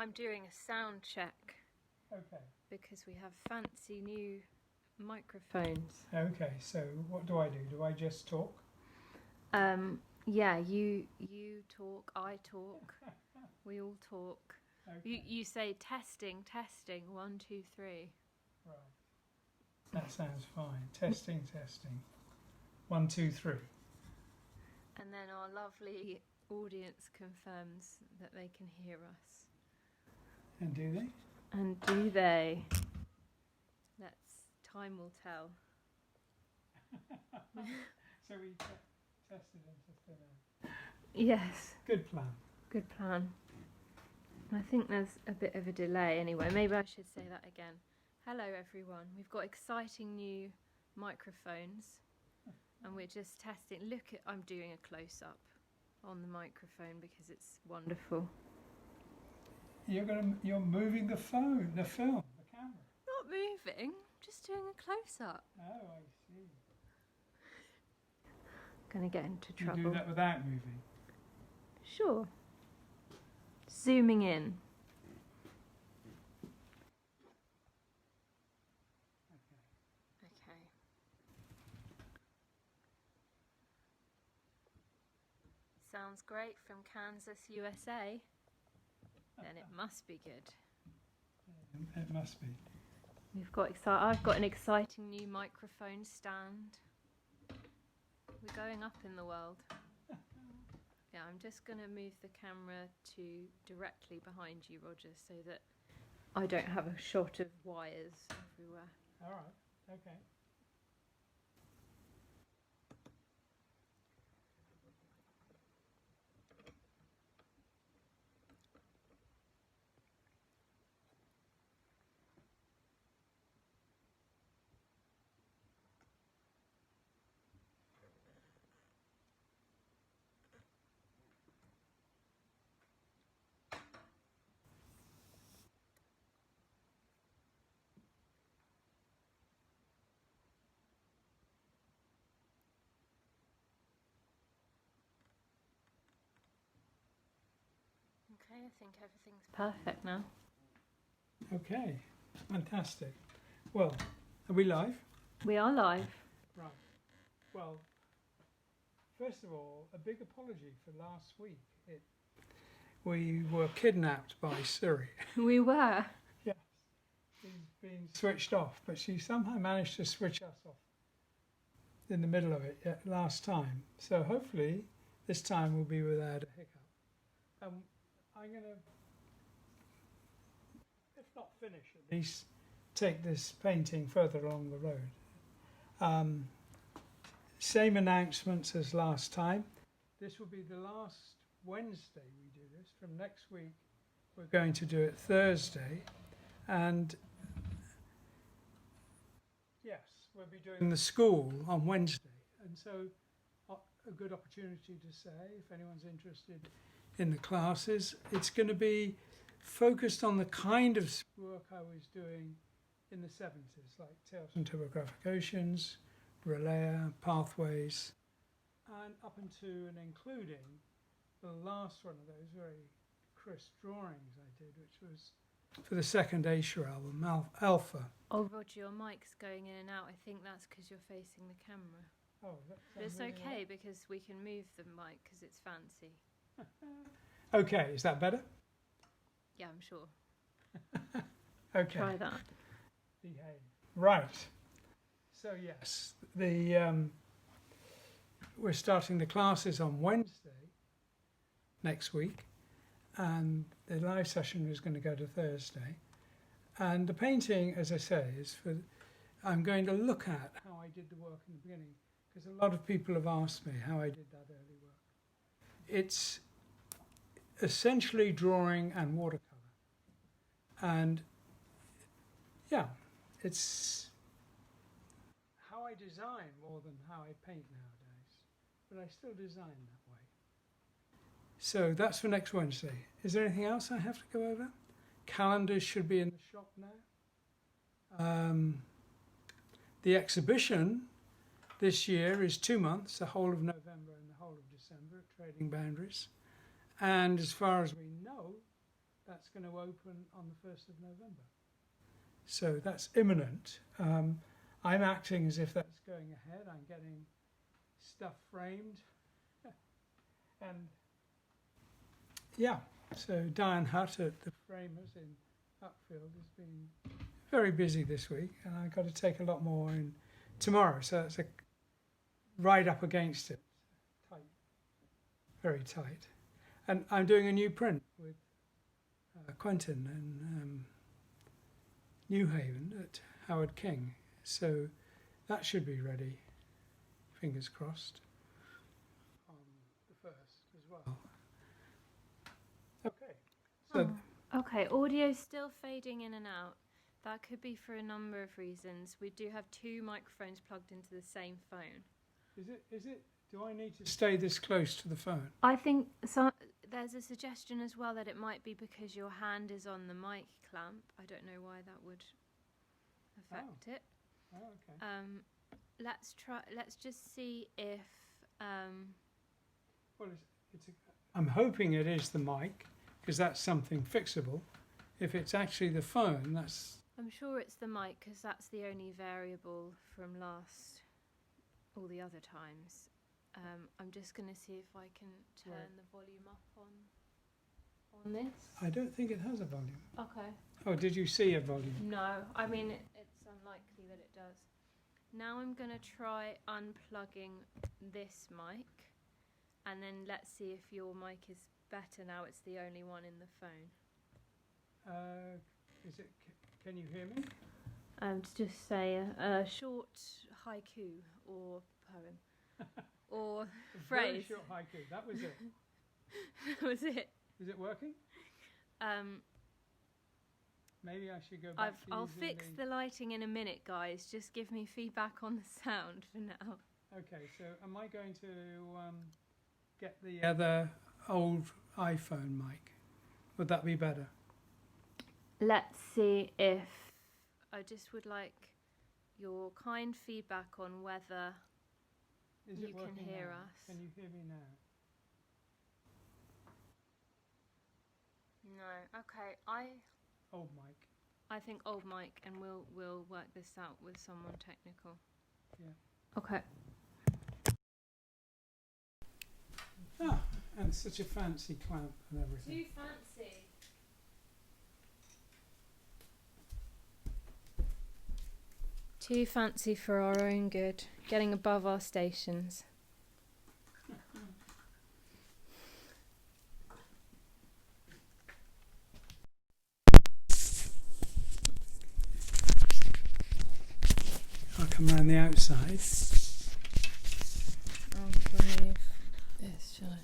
I'm doing a sound check Okay. because we have fancy new microphones. Okay, so what do? Do I just talk? Yeah, you talk, I talk, we all talk. Okay. You say testing, 1, 2, 3. Right. That sounds fine. Testing. 1, 2, 3. And then our lovely audience confirms that they can hear us. And do they? And do they? Time will tell. So we tested into thin air. Yes. Good plan. Good plan. I think there's a bit of a delay anyway. Maybe I should say that again. Hello everyone. We've got exciting new microphones and we're just testing. Look at, I'm doing a close-up on the microphone because it's wonderful. You're moving the film, the camera. Not moving, just doing a close-up. Oh, I see. Gonna get into trouble. You do that without moving? Sure. Zooming in. Okay. Sounds great from Kansas, USA. Then it must be good. It must be. I've got an exciting new microphone stand. We're going up in the world. Yeah, I'm just going to move the camera to directly behind you, Roger, so that I don't have a shot of wires everywhere. All right. Okay. Okay, I think everything's perfect now. Okay. Fantastic. Well, are we live? We are live. Right. Well, first of all, a big apology for last week. We were kidnapped by Siri. We were. Yes. She's been switched off, but she somehow managed to switch us off in the middle of it last time. So hopefully this time we'll be without a hiccup. I'm going to, if not finish, at least take this painting further along the road. Same announcements as last time. This will be the last Wednesday we do this. From next week we're going to do it Thursday, and yes, we'll be doing the school on Wednesday, and so a good opportunity to say, if anyone's interested in the classes, it's going to be focused on the kind of work I was doing in the 70s, like Tales from Topographic Oceans, Relaya, Pathways, and up into and including the last one of those very crisp drawings I did, which was for the second Asia album, Alpha. Oh, Roger, your mic's going in and out. I think that's because you're facing the camera. Oh, but it's okay because we can move the mic because it's fancy. Okay, is that better? Yeah, I'm sure. Okay. Try that. Behave. Right. So yes, we're starting the classes on Wednesday next week, and the live session is going to go to Thursday. And the painting, as I say, is for. I'm going to look at how I did the work in the beginning, because a lot of people have asked me how I did that early work. It's essentially drawing and watercolor, and yeah, it's how I design more than how I paint nowadays, but I still design that way. So that's for next Wednesday. Is there anything else I have to go over? Calendars should be in the shop now. The exhibition this year is 2 months, the whole of November and the whole of December at Trading Boundaries. And as far as we know, that's going to open on the 1st of November. So that's imminent. I'm acting as if that's going ahead. I'm getting stuff framed. And yeah, so Diane Hutt at the Framers in Uckfield has been very busy this week, and I've got to take a lot more in tomorrow. So that's right up against it. Tight, very tight. And I'm doing a new print with Quentin in New Haven at Howard King. So that should be ready, fingers crossed, on the 1st as well. Okay. So Okay, audio's still fading in and out. That could be for a number of reasons. We do have 2 microphones plugged into the same phone. is it, do I need to stay this close to the phone? I think so. There's a suggestion as well that it might be because your hand is on the mic clamp. I don't know why that would affect it. Oh, okay. Let's just see if. Well, I'm hoping it is the mic, because that's something fixable. If it's actually the phone, that's... I'm sure it's the mic because that's the only variable from all the other times. I'm just going to see if I can turn the volume up on this. I don't think it has a volume. Okay. Oh, did you see a volume? No, I mean it's unlikely that it does. Now I'm going to try unplugging this mic, and then let's see if your mic is better now it's the only one in the phone. Can you hear me? To just say a short haiku or poem or phrase. Very short haiku. That was it. That was it. Is it working? Maybe I should go back to I'll fix the lighting in a minute, guys. Just give me feedback on the sound for now. Okay, so am I going to get the other old iPhone mic? Would that be better? Let's see if... I just would like your kind feedback on whether you can hear us. Can you hear me now? No. Okay, Old mic. I think old mic, and we'll work this out with someone technical. Yeah. Okay. Ah, and such a fancy clamp and everything. Too fancy. Too fancy for our own good. Getting above our stations. I'll come around the outside. I'll remove this, shall I?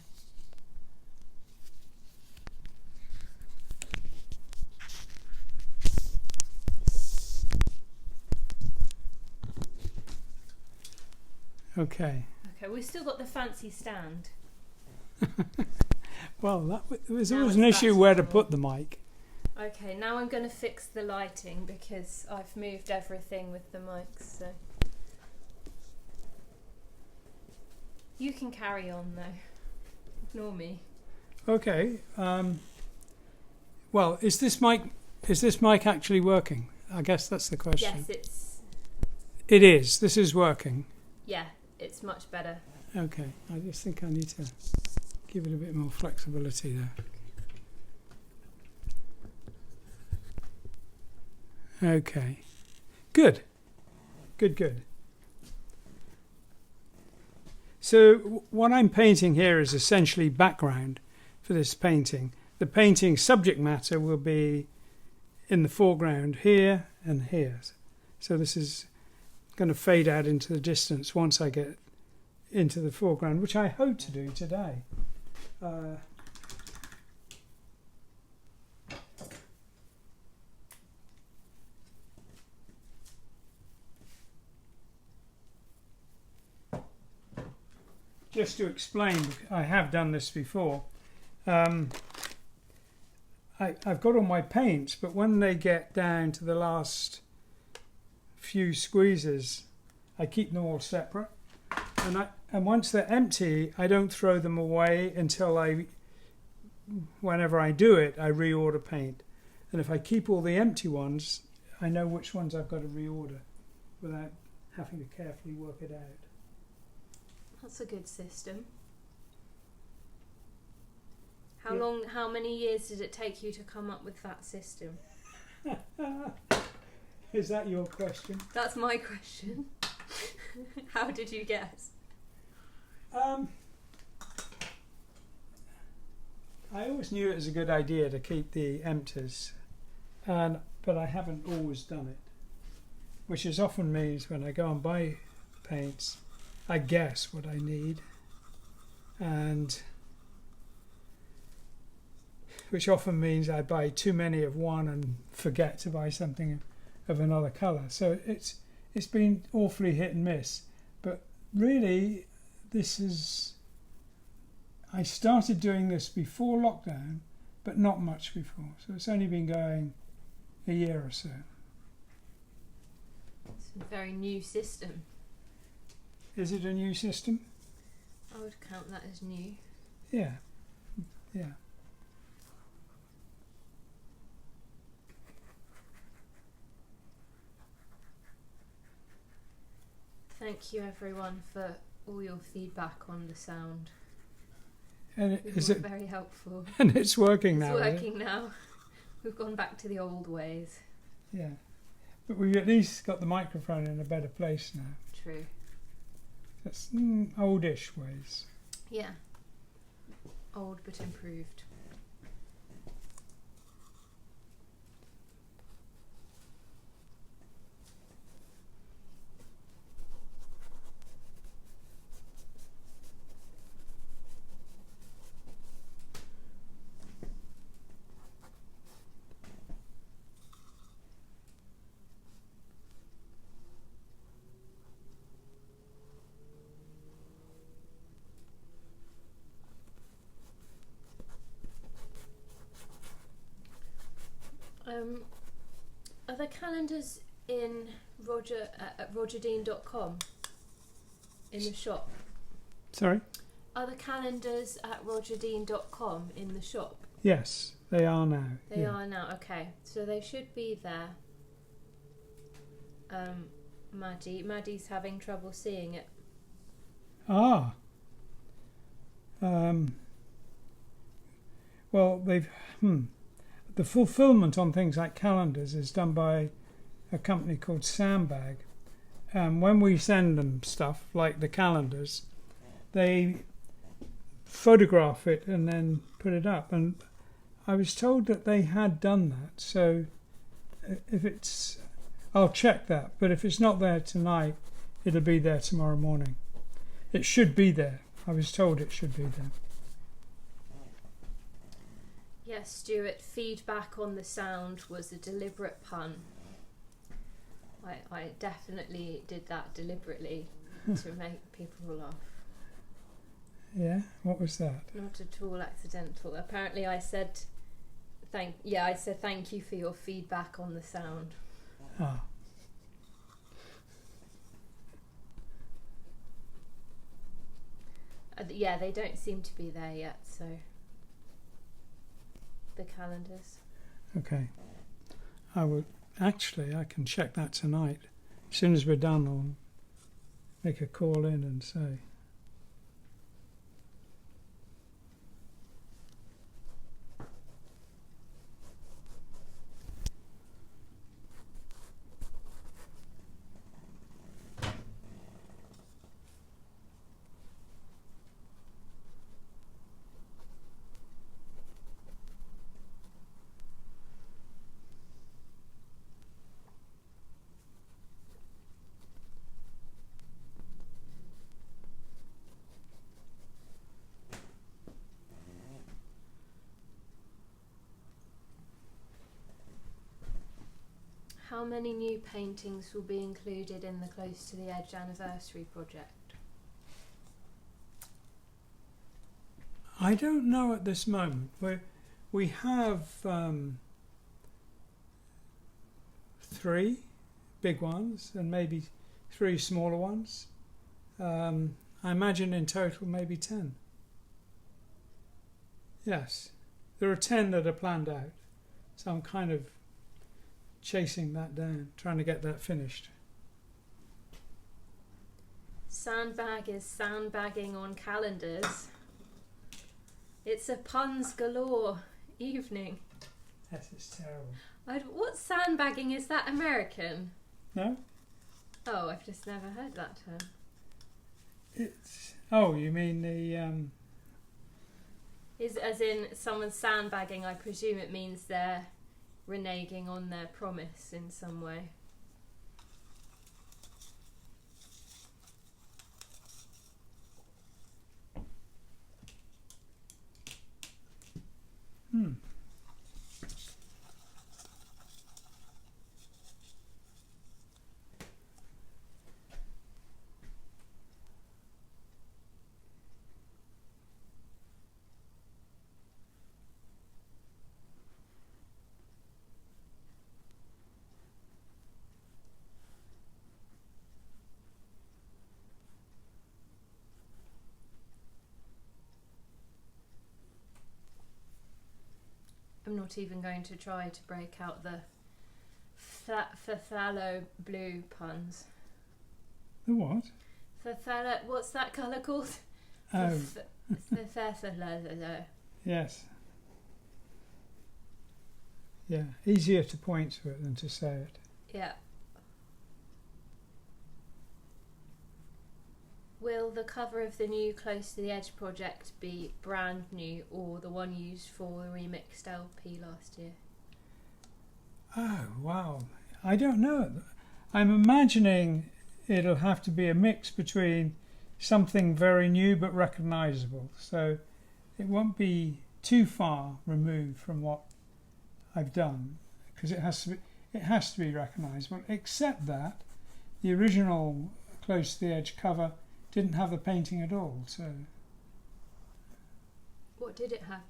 Okay. Okay, we've still got the fancy stand. Well, there's Now always it's an back issue to where to normal. put the mic. Okay, now I'm going to fix the lighting because I've moved everything with the mics, so... You can carry on, though. Ignore me. Okay. Well, is this mic actually working? I guess that's the question. Yes, It is. This is working. yeah, it's much better. Okay. I just think I need to give it a bit more flexibility there. Okay. Good. Good. So what I'm painting here is essentially background for this painting. The painting subject matter will be in the foreground here and here. So this is going to fade out into the distance once I get into the foreground, which I hope to do today. Just to explain, I have done this before. I've got all my paints, but when they get down to the last few squeezes, I keep them all separate. And once they're empty, I don't throw them away until I whenever I do it, I reorder paint. And if I keep all the empty ones, I know which ones I've got to reorder without having to carefully work it out. That's a good system. Yeah. How many years did it take you to come up with that system? Is that your question? That's my question. How did you guess? I always knew it was a good idea to keep the empties, but I haven't always done it, which is often means when I go and buy paints, I guess what I need, and which often means I buy too many of one and forget to buy something of another colour. So it's been awfully hit and miss, but really I started doing this before lockdown, but not much before. So it's only been going a year or so. It's a very new system. Is it a new system? I would count that as new. Yeah. Yeah. Thank you everyone for all your feedback on the sound. And It's very helpful. And it's working now. It's is it? working now. We've gone back to the old ways. Yeah. But we've at least got the microphone in a better place now. True. That's oldish ways. Yeah. Old but improved. Are the calendars in at rogerdean.com in the shop? Sorry? Are the calendars at rogerdean.com in the shop? Yes, they are now. They yeah. are now, okay. So they should be there. Maddie's having trouble seeing it. Ah. Well, the fulfillment on things like calendars is done by a company called Sandbag. When we send them stuff like the calendars, they photograph it and then put it up. And I was told that they had done that. So I'll check that. But if it's not there tonight, it'll be there tomorrow morning. It should be there. I was told it should be there. Yes, Stuart, feedback on the sound was a deliberate pun. I definitely did that deliberately to make people laugh. Yeah? What was that? Not at all accidental. Apparently I said thank you for your feedback on the sound. Ah. Yeah, they don't seem to be there yet, so the calendars. Okay. I can check that tonight. As soon as we're done, I'll make a call in and say. How many new paintings will be included in the Close to the Edge anniversary project? I don't know at this moment. We have 3 big ones and maybe 3 smaller ones. I imagine in total maybe 10. Yes. there are 10 that are planned out. So I'm kind of chasing that down, trying to get that finished. Sandbag is sandbagging on calendars. It's a puns galore evening. Yes, it's terrible. What sandbagging is that? American? No? Oh, I've just never heard that term. It's... Oh, you mean the... Is as in someone's sandbagging, I presume it means they're reneging on their promise in some way. I'm not even going to try to break out the phthalo blue puns. The what? Phthalo, what's that colour called? Oh. Phthalo. Yes. Yeah, easier to point to it than to say it. Yeah. Will the cover of the new Close to the Edge project be brand new or the one used for the remixed LP last year? Oh, wow. I don't know. I'm imagining it'll have to be a mix between something very new but recognisable. So it won't be too far removed from what I've done, because it has to be recognisable, except that the original Close to the Edge cover didn't have the painting at all. So what did it have?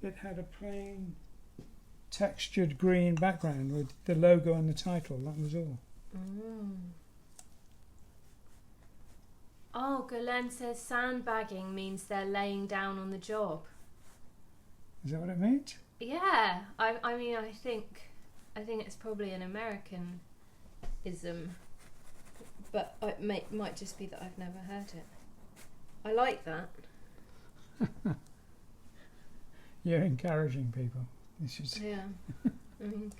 It had a plain textured green background with the logo and the title. That was all. Oh, Galen says sandbagging means they're laying down on the job. Is that what it means? Yeah, I mean, I think it's probably an Americanism, but it might just be that I've never heard it. I like that. You're encouraging people. This is... Yeah. I mean,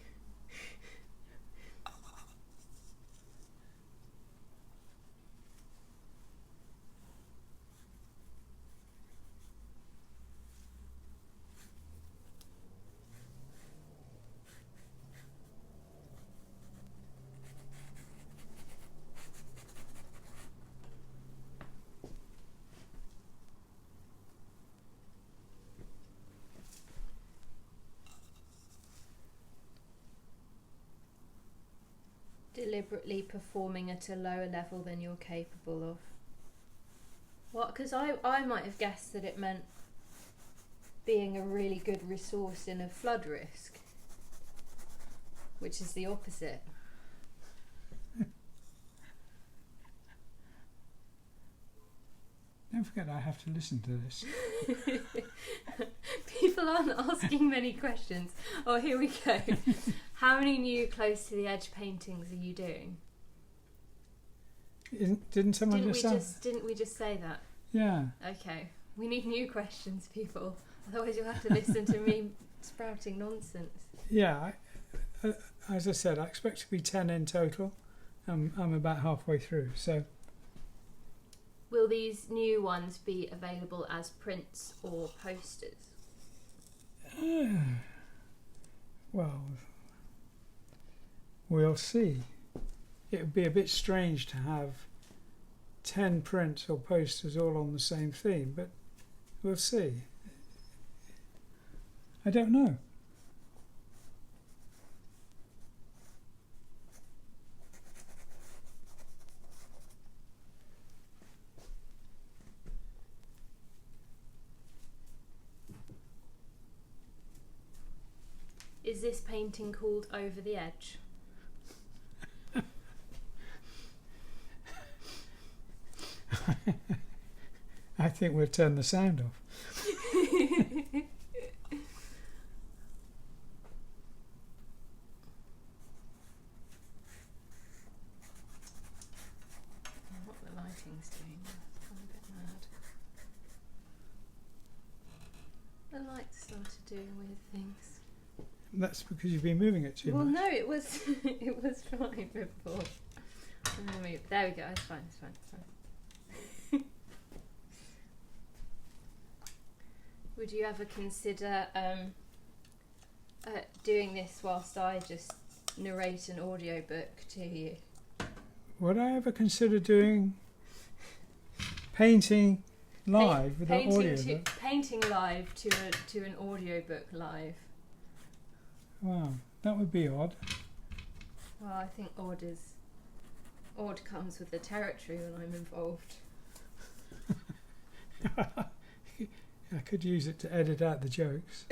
deliberately performing at a lower level than you're capable of. What? Because I might have guessed that it meant being a really good resource in a flood risk, which is the opposite. Don't forget I have to listen to this. People aren't asking many questions. Oh, here we go. How many new Close to the Edge paintings are you doing? Didn't someone Didn't just say? Didn't we just say that? Yeah. Okay. We need new questions, people. Otherwise you'll have to listen to me sprouting nonsense. Yeah. As I said, I expect to be 10 in total. I'm about halfway through, so... Will these new ones be available as prints or posters? Well, we'll see. It would be a bit strange to have 10 prints or posters all on the same theme, but we'll see. I don't know. Is this painting called Over the Edge? I think we'll turn the sound off. doing weird things. That's because you've been moving it too Well, much. no, it was it was fine before. I'm gonna move. There we go. It's fine. It's fine. It's fine. Would you ever consider doing this whilst I just narrate an audiobook to you? Would I ever consider doing painting live with an audio? Painting live to an audiobook live. Wow, that would be odd. Well, I think odd comes with the territory when I'm involved. I could use it to edit out the jokes.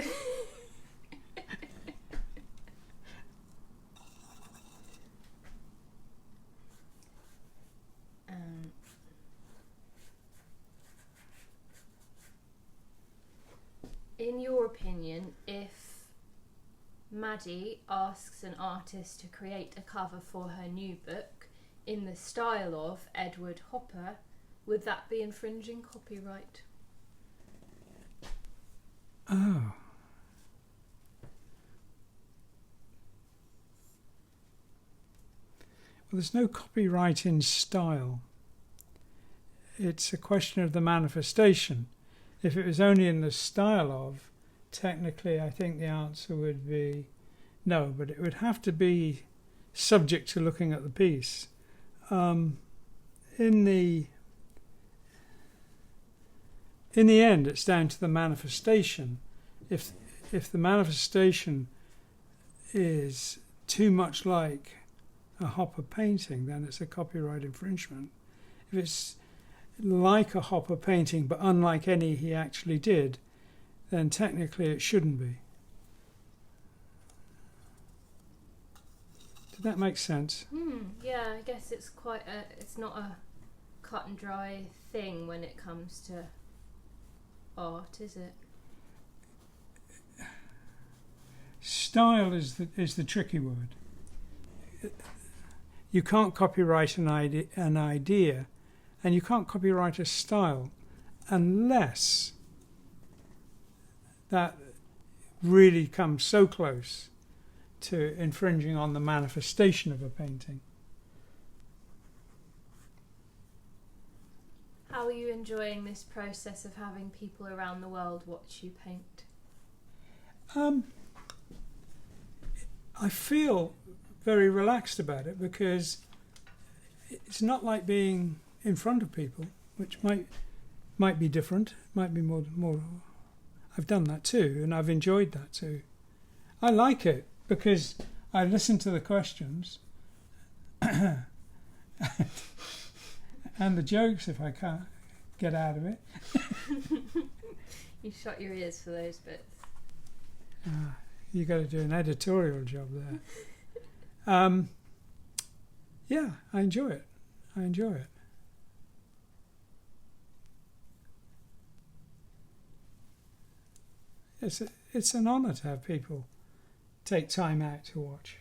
In your opinion, if Maddie asks an artist to create a cover for her new book in the style of Edward Hopper, would that be infringing copyright? Oh. Well, there's no copyright in style. It's a question of the manifestation. If it was only in the style of, technically I think the answer would be no, but it would have to be subject to looking at the piece. In the end, it's down to the manifestation. If the manifestation is too much like a Hopper painting, then it's a copyright infringement. If it's like a Hopper painting but unlike any he actually did, then technically it shouldn't be. Did that make sense? Yeah, I guess it's it's not a cut and dry thing when it comes to art, is it? Style is the tricky word. You can't copyright an idea, and you can't copyright a style unless that really comes so close to infringing on the manifestation of a painting. How are you enjoying this process of having people around the world watch you paint? I feel very relaxed about it because it's not like being in front of people, which might be different, might be more. I've done that too, and I've enjoyed that too. I like it because I listen to the questions and the jokes if I can't get out of it. You shut your ears for those bits. You got to do an editorial job there. Yeah, I enjoy it. It's an honour to have people take time out to watch.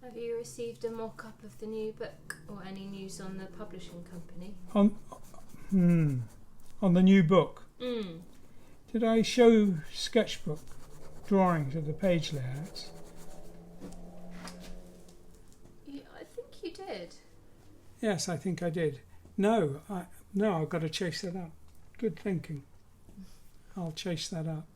Have you received a mock-up of the new book or any news on the publishing company? On the new book. Mm. Did I show sketchbook drawings of the page layouts? I think you did. Yes, I think I did. No, I've got to chase that up. Good thinking. I'll chase that up.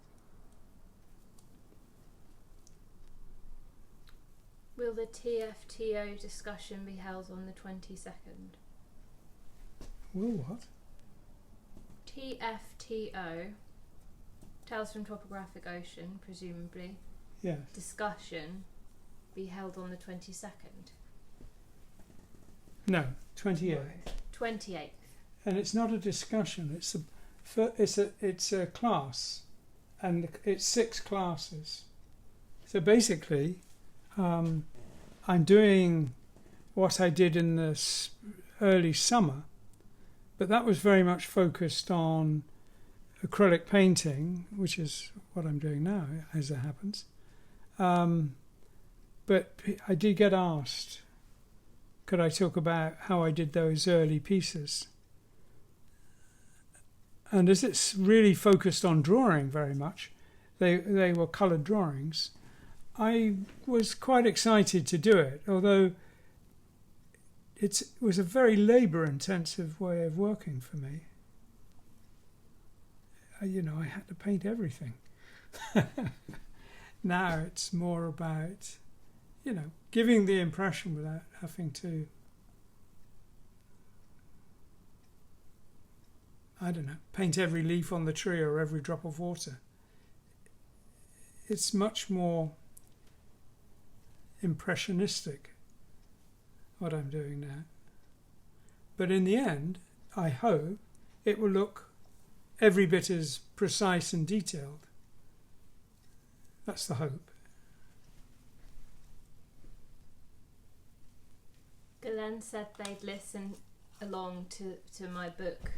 Will the TFTO discussion be held on the 22nd? Will what? TFTO, Tales from Topographic Ocean, presumably. Yes. Discussion be held on the 22nd? No, 28th. 28th. And it's not a discussion. It's a class, and it's 6 classes. So basically, I'm doing what I did in the early summer, but that was very much focused on acrylic painting, which is what I'm doing now, as it happens. But I did get asked, could I talk about how I did those early pieces? and as it's really focused on drawing very much, they were coloured drawings. I was quite excited to do it, although it was a very labour-intensive way of working for me. I had to paint everything. Now it's more about, giving the impression without having to, paint every leaf on the tree or every drop of water. It's much more impressionistic, what I'm doing now. But in the end, I hope it will look every bit as precise and detailed. That's the hope. Glenn said they'd listen along to my book,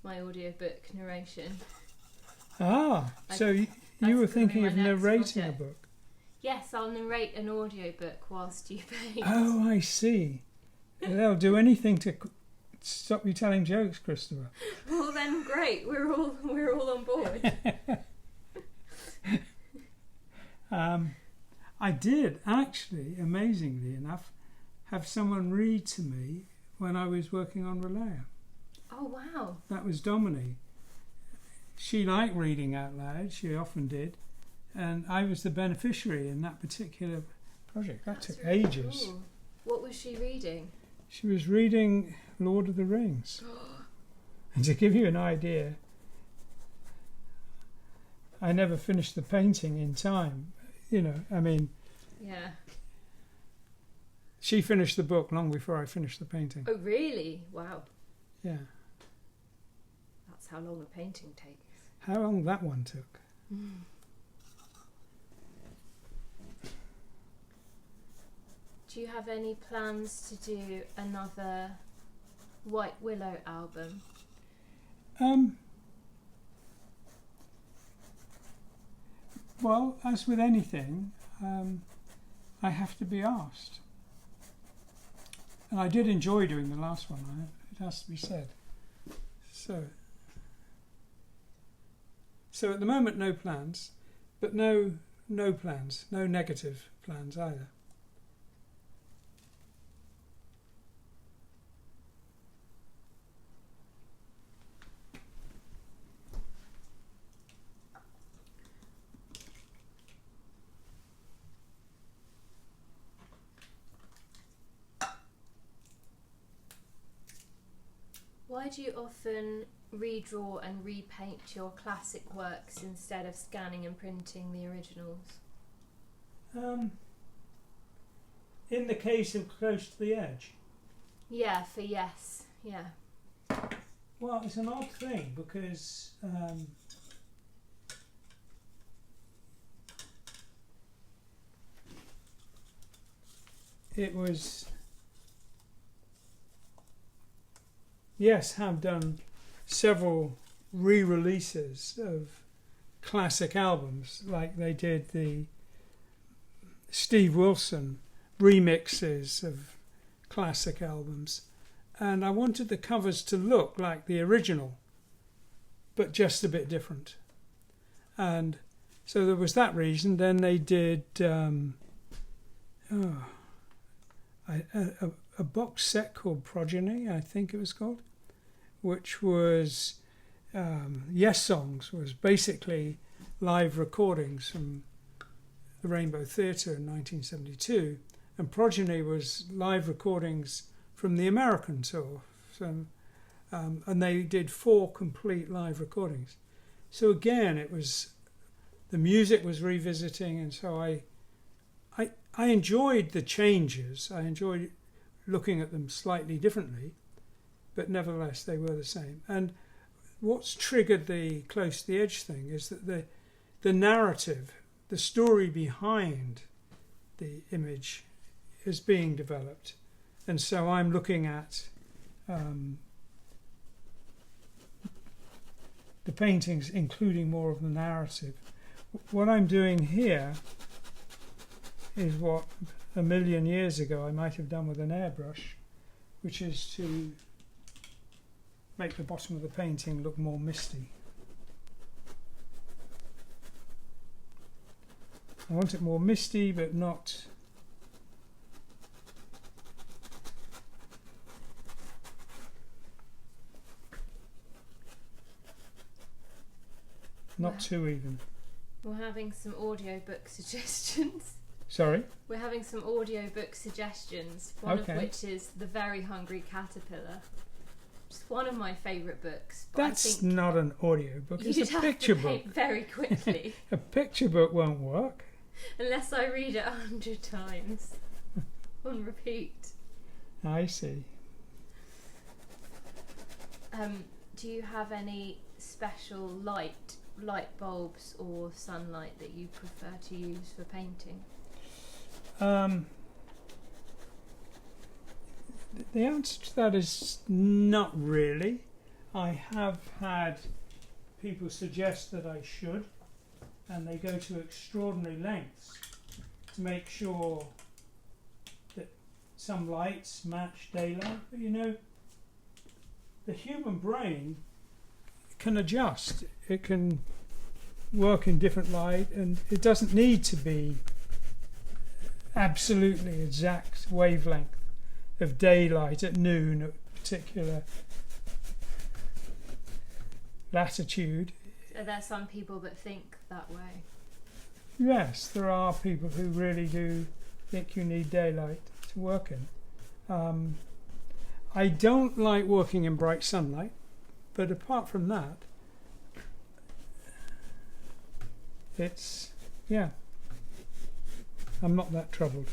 my audiobook narration. So you were thinking of narrating a book? Yes, I'll narrate an audiobook whilst you paint. Oh, I see. They'll do anything to stop you telling jokes, Christopher. Well then, great. We're all on board. I did actually, amazingly enough, have someone read to me when I was working on Relaya. Oh wow! That was Dominique. She liked reading out loud. She often did, and I was the beneficiary in that particular project. That took really ages. Cool. What was she reading? She was reading Lord of the Rings. And to give you an idea, I never finished the painting in time. Yeah. She finished the book long before I finished the painting. Oh, really? Wow. Yeah. That's how long a painting takes. How long that one took. Do you have any plans to do another White Willow album? Well, as with anything, I have to be asked. And I did enjoy doing the last one, it has to be said. So at the moment, no plans, but no plans, no negative plans either. Why do you often redraw and repaint your classic works instead of scanning and printing the originals? In the case of Close to the Edge? Yeah, for Yes, yeah. Well, it's an odd thing because it was... Yes, have done several re-releases of classic albums, like they did the Steve Wilson remixes of classic albums, and I wanted the covers to look like the original, but just a bit different. And so there was that reason. Then they did a box set called Progeny, I think it was called, which was Yes Songs, was basically live recordings from the Rainbow Theatre in 1972, and Progeny was live recordings from the American tour. So, and they did 4 complete live recordings. So again, it was, the music was revisiting, and so I enjoyed the changes. I enjoyed looking at them slightly differently, but nevertheless they were the same. And what's triggered the Close to the Edge thing is that the narrative, the story behind the image is being developed. And so I'm looking at the paintings including more of the narrative. What I'm doing here is what a million years ago I might have done with an airbrush, which is to make the bottom of the painting look more misty. I want it more misty, but not too even. We're having some audiobook suggestions. Sorry? We're having some audiobook suggestions, one of which is The Very Hungry Caterpillar. It's one of my favourite books. But That's I think not an audio book, it's a picture book. Very quickly. A picture book won't work. Unless I read it 100 times on repeat. I see. Do you have any special light bulbs or sunlight that you prefer to use for painting? The answer to that is not really. I have had people suggest that I should, and they go to extraordinary lengths to make sure that some lights match daylight. But you know, the human brain can adjust. It can work in different light, and it doesn't need to be absolutely exact wavelength of daylight at noon at a particular latitude. Are there some people that think that way? Yes, there are people who really do think you need daylight to work in. I don't like working in bright sunlight, but apart from that, it's, yeah, I'm not that troubled.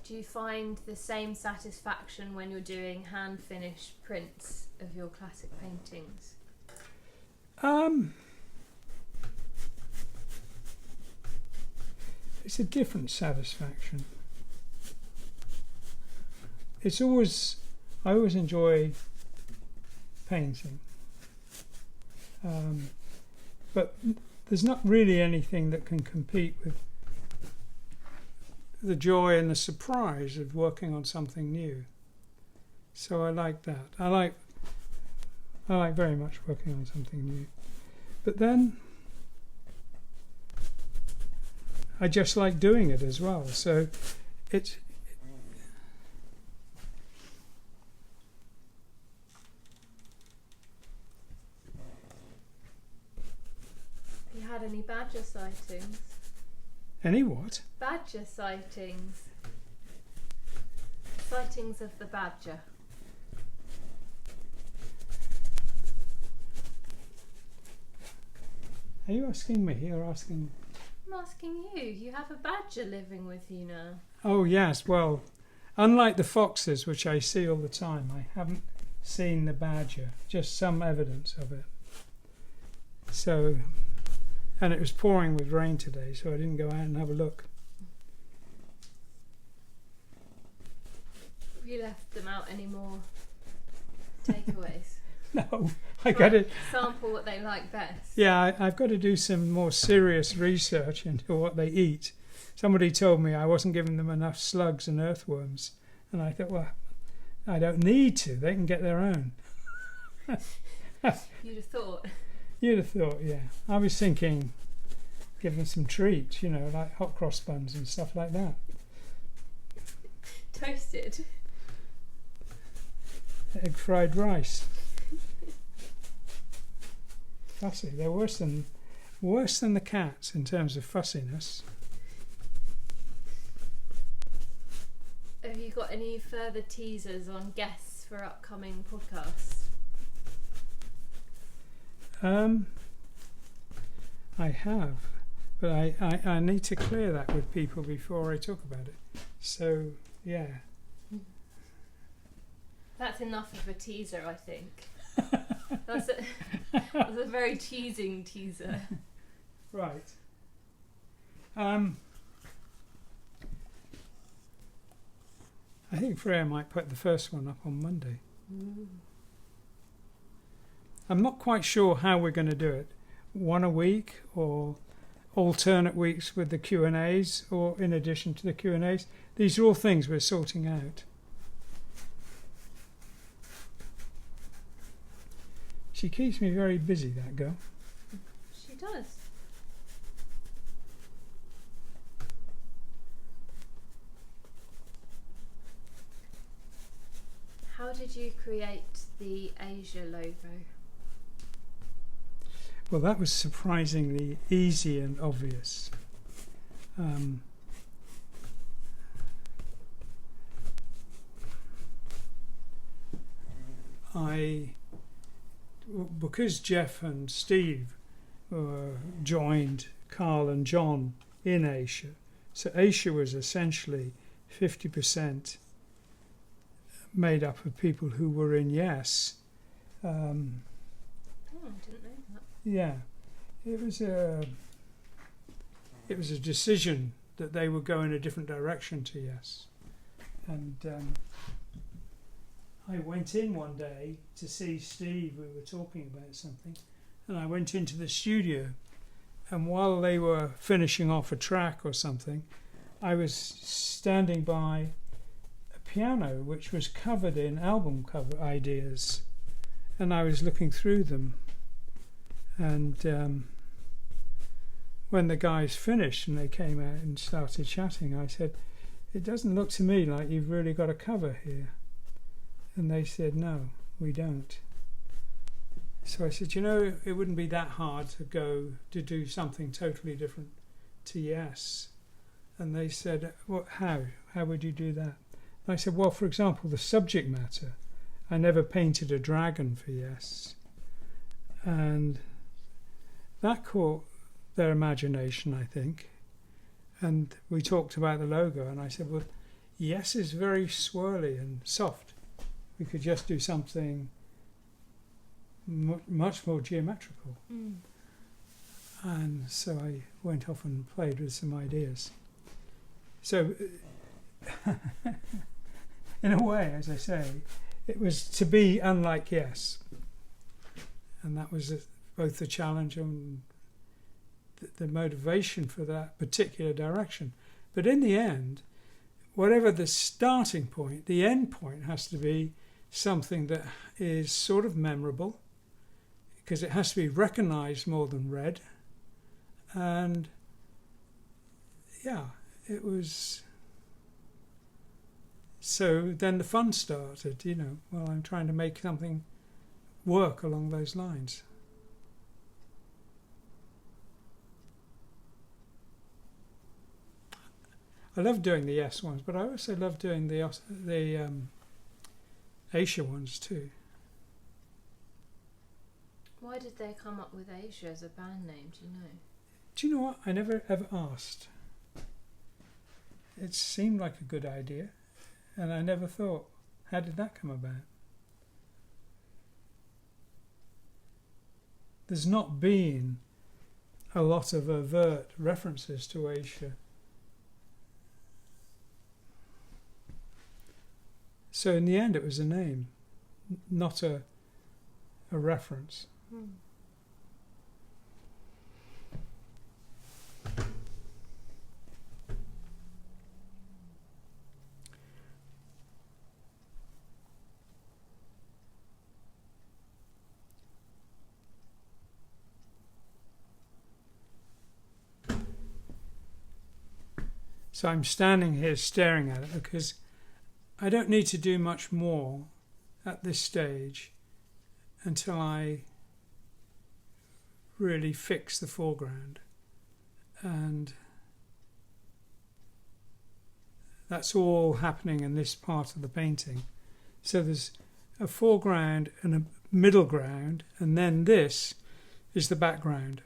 Do you find the same satisfaction when you're doing hand-finished prints of your classic paintings? It's a different satisfaction. It's always, I always enjoy painting, but there's not really anything that can compete with the joy and the surprise of working on something new. So I like that. I like very much working on something new. But then I just like doing it as well. So it's Have you had any badger sightings? any what? Badger sightings. Sightings of the badger. Are you asking me or asking? I'm asking you. You have a badger living with you now. Oh yes, well, unlike the foxes, which I see all the time, I haven't seen the badger, just some evidence of it. So, and it was pouring with rain today, so I didn't go out and have a look. Have you left them out any more takeaways? No, I got to sample what they like best. Yeah, I've got to do some more serious research into what they eat. Somebody told me I wasn't giving them enough slugs and earthworms, and I thought, well, I don't need to. They can get their own. You'd have thought. You'd have thought, yeah. I was thinking, give them some treats, you know, like hot cross buns and stuff like that. Toasted. Egg fried rice. Fussy. They're worse than the cats in terms of fussiness. Have you got any further teasers on guests for upcoming podcasts? I have, but I need to clear that with people before I talk about it. So, yeah. That's enough of a teaser, I think. That's a very teasing teaser. Right. I think Freya might put the first one up on Monday. Ooh. I'm not quite sure how we're going to do it. One a week or alternate weeks with the Q&As or in addition to the Q&As. These are all things we're sorting out. She keeps me very busy, that girl. She does. How did you create the Asia logo? Well, that was surprisingly easy and obvious. Because Jeff and Steve joined Carl and John in Asia, so Asia was essentially 50% made up of people who were in Yes. Oh, I didn't know that. Yeah, it was a decision that they would go in a different direction to Yes, and I went in one day to see Steve. We were talking about something, and I went into the studio, and while they were finishing off a track or something, I was standing by a piano which was covered in album cover ideas, and I was looking through them. And when the guys finished and they came out and started chatting, I said, "It doesn't look to me like you've really got a cover here." And they said, "No, we don't." So I said, it wouldn't be that hard to go to do something totally different to Yes. And they said, "Well, how would you do that?" And I said, "Well, for example, the subject matter. I never painted a dragon for Yes." And that caught their imagination, I think. And we talked about the logo, and I said, "Well, Yes is very swirly and soft. We could just do something much more geometrical." And so I went off and played with some ideas. So in a way, as I say, it was to be unlike Yes. And that was both the challenge and the motivation for that particular direction. But in the end, whatever the starting point, the end point has to be something that is sort of memorable, because it has to be recognised more than read. And yeah, it was. So then the fun started, well, I'm trying to make something work along those lines. I love doing the Yes ones, but I also love doing the Asia ones too. Why did they come up with Asia as a band name, do you know? Do you know what? I never ever asked. It seemed like a good idea, and I never thought, how did that come about? There's not been a lot of overt references to Asia. So in the end it was a name, not a reference. So I'm standing here staring at it because I don't need to do much more at this stage until I really fix the foreground. And that's all happening in this part of the painting. So there's a foreground and a middle ground, and then this is the background.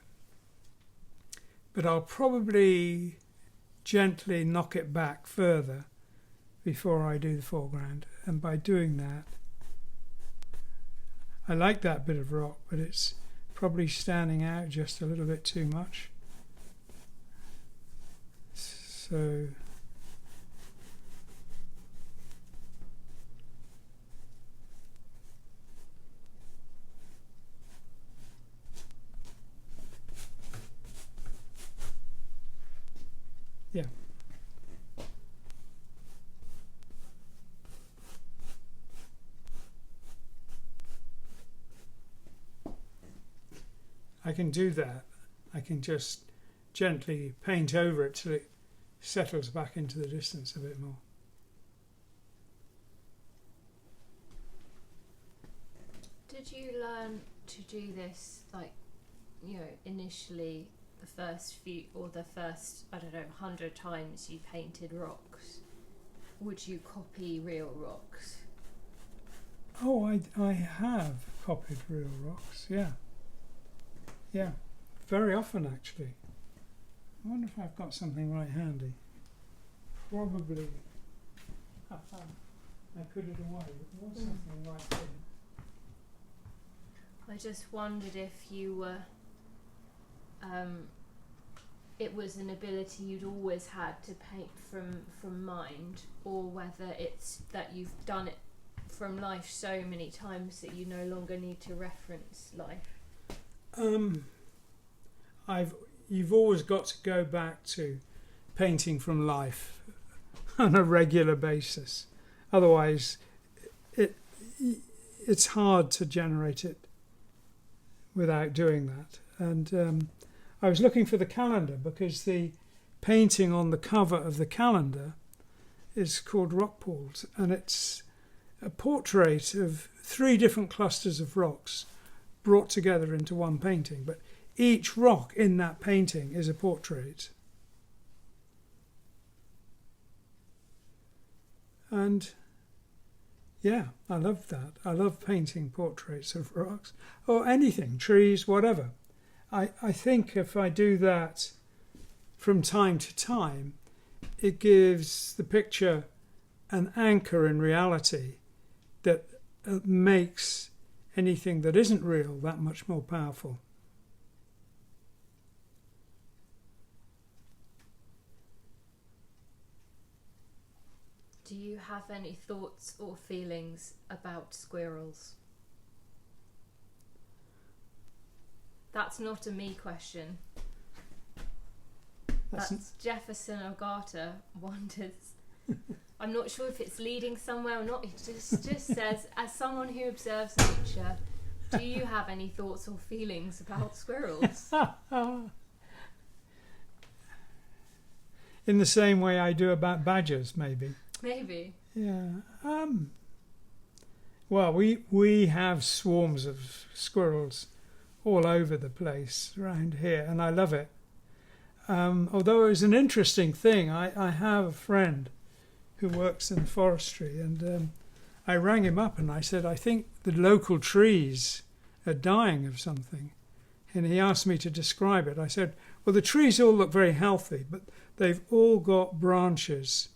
But I'll probably gently knock it back further before I do the foreground, and by doing that, I like that bit of rock, but it's probably standing out just a little bit too much. So yeah. I can do that. I can just gently paint over it till it settles back into the distance a bit more. Did you learn to do this, like, you know, initially the first few, or the first, I don't know, 100 times you painted rocks? Would you copy real rocks? Oh, I have copied real rocks, yeah. Yeah, very often actually. I wonder if I've got something right handy. Probably. I put it away, but there was something right here. I just wondered if you were, it was an ability you'd always had to paint from mind, or whether it's that you've done it from life so many times that you no longer need to reference life. You've always got to go back to painting from life on a regular basis. Otherwise, it's hard to generate it without doing that. And I was looking for the calendar because the painting on the cover of the calendar is called Rock Pools, and it's a portrait of 3 different clusters of rocks brought together into one painting. But each rock in that painting is a portrait. And yeah, I love that. I love painting portraits of rocks or anything, trees, whatever. I think if I do that from time to time, it gives the picture an anchor in reality that makes anything that isn't real that much more powerful. Do you have any thoughts or feelings about squirrels? That's not a me question. That's Jefferson Ogata wonders. I'm not sure if it's leading somewhere or not. It just says, as someone who observes nature, do you have any thoughts or feelings about squirrels? In the same way I do about badgers, maybe. Maybe. Yeah. Well, we have swarms of squirrels all over the place around here, and I love it. Although it was an interesting thing, I have a friend who works in forestry, and I rang him up and I said, I think the local trees are dying of something. And he asked me to describe it. I said, well, the trees all look very healthy, but they've all got branches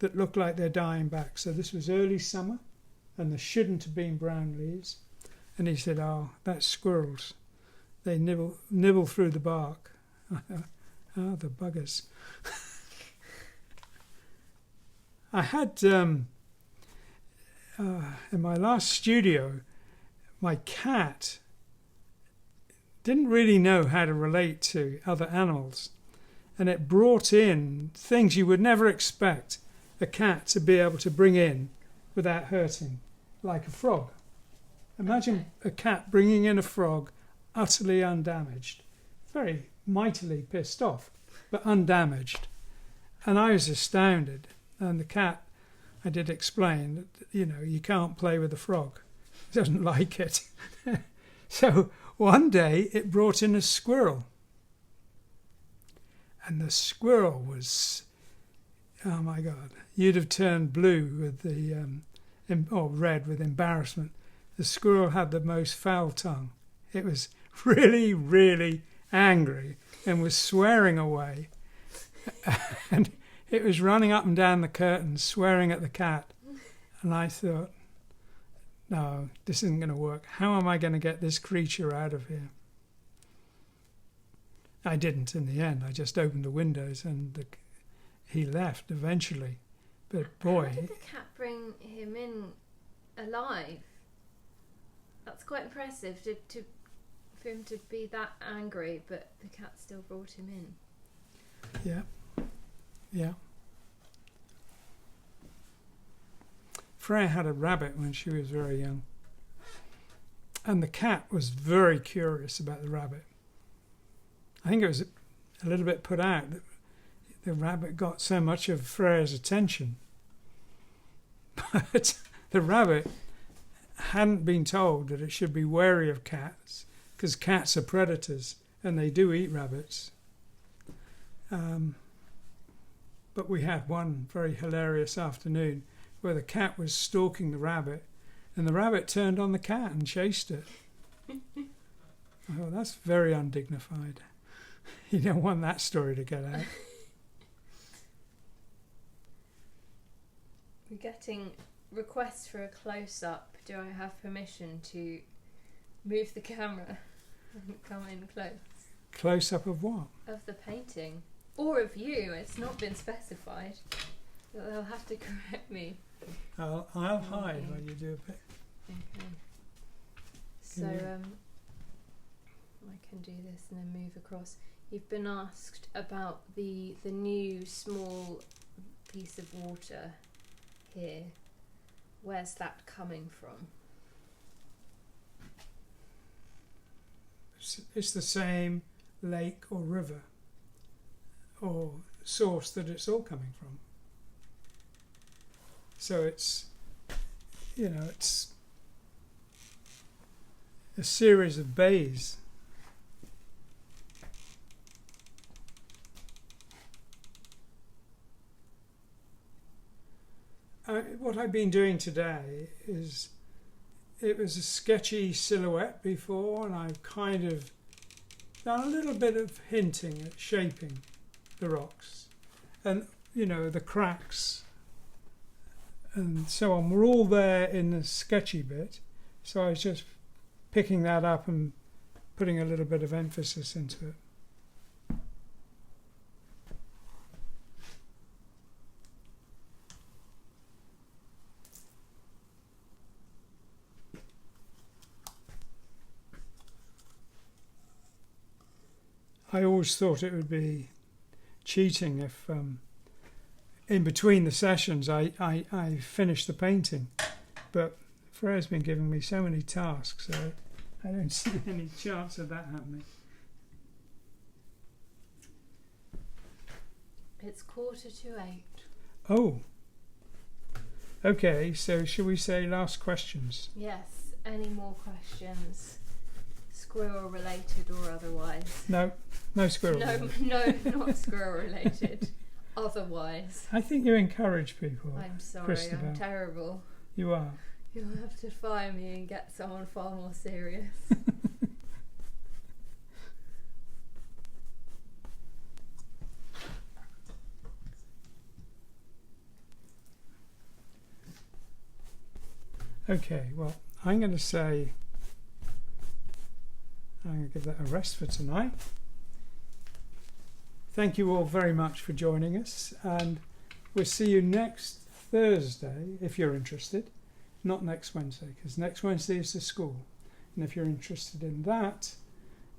that look like they're dying back. So this was early summer, and there shouldn't have been brown leaves. And he said, oh, that's squirrels. They nibble through the bark. Oh, the buggers. I had, in my last studio, my cat didn't really know how to relate to other animals. And it brought in things you would never expect a cat to be able to bring in without hurting, like a frog. Imagine a cat bringing in a frog utterly undamaged, very mightily pissed off, but undamaged. And I was astounded. And the cat, I did explain that, you know, you can't play with a frog. It doesn't like it. So one day it brought in a squirrel. And the squirrel was, oh my God, you'd have turned blue with the, or red with embarrassment. The squirrel had the most foul tongue. It was really, really angry and was swearing away. And it was running up and down the curtains, swearing at the cat. And I thought, no, this isn't going to work. How am I going to get this creature out of here? I didn't in the end. I just opened the windows and he left eventually. But boy... How did the cat bring him in alive? That's quite impressive for him to be that angry, but the cat still brought him in. Yeah. Yeah. Freya had a rabbit when she was very young. And the cat was very curious about the rabbit. I think it was a little bit put out that the rabbit got so much of Freya's attention. But the rabbit hadn't been told that it should be wary of cats, because cats are predators and they do eat rabbits. But we had one very hilarious afternoon where the cat was stalking the rabbit and the rabbit turned on the cat and chased it. I thought, that's very undignified. You don't want that story to get out. We're getting requests for a close-up. Do I have permission to move the camera and come in close? Close-up of what? Of the painting. Or of you. It's not been specified. They'll have to correct me. I'll hide when you do a bit. Okay. So, I can do this and then move across. You've been asked about the new small piece of water here. Where's that coming from? It's the same lake or river or source that it's all coming from. So it's, it's a series of bays. What I've been doing today is, it was a sketchy silhouette before, and I've kind of done a little bit of hinting at shaping the rocks and, the cracks and so on. We're all there in the sketchy bit, so I was just picking that up and putting a little bit of emphasis into it. I always thought it would be cheating if in between the sessions I finished the painting, but Freya's been giving me so many tasks, so I don't see any chance of that happening. It's 7:45. Oh, okay, so shall we say last questions? Yes, any more questions? Squirrel related or otherwise? No squirrel. No, not squirrel related. Otherwise. I think you encourage people. I'm sorry, Christopher. I'm terrible. You are. You'll have to fire me and get someone far more serious. Okay, well, I'm going to give that a rest for tonight. Thank you all very much for joining us, and we'll see you next Thursday if you're interested. Not next Wednesday, because next Wednesday is the school, and if you're interested in that,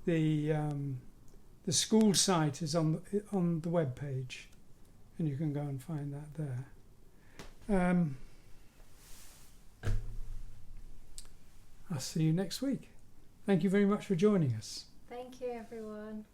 the school site is on the web page, and you can go and find that there. I'll see you next week. Thank you very much for joining us. Thank you, everyone.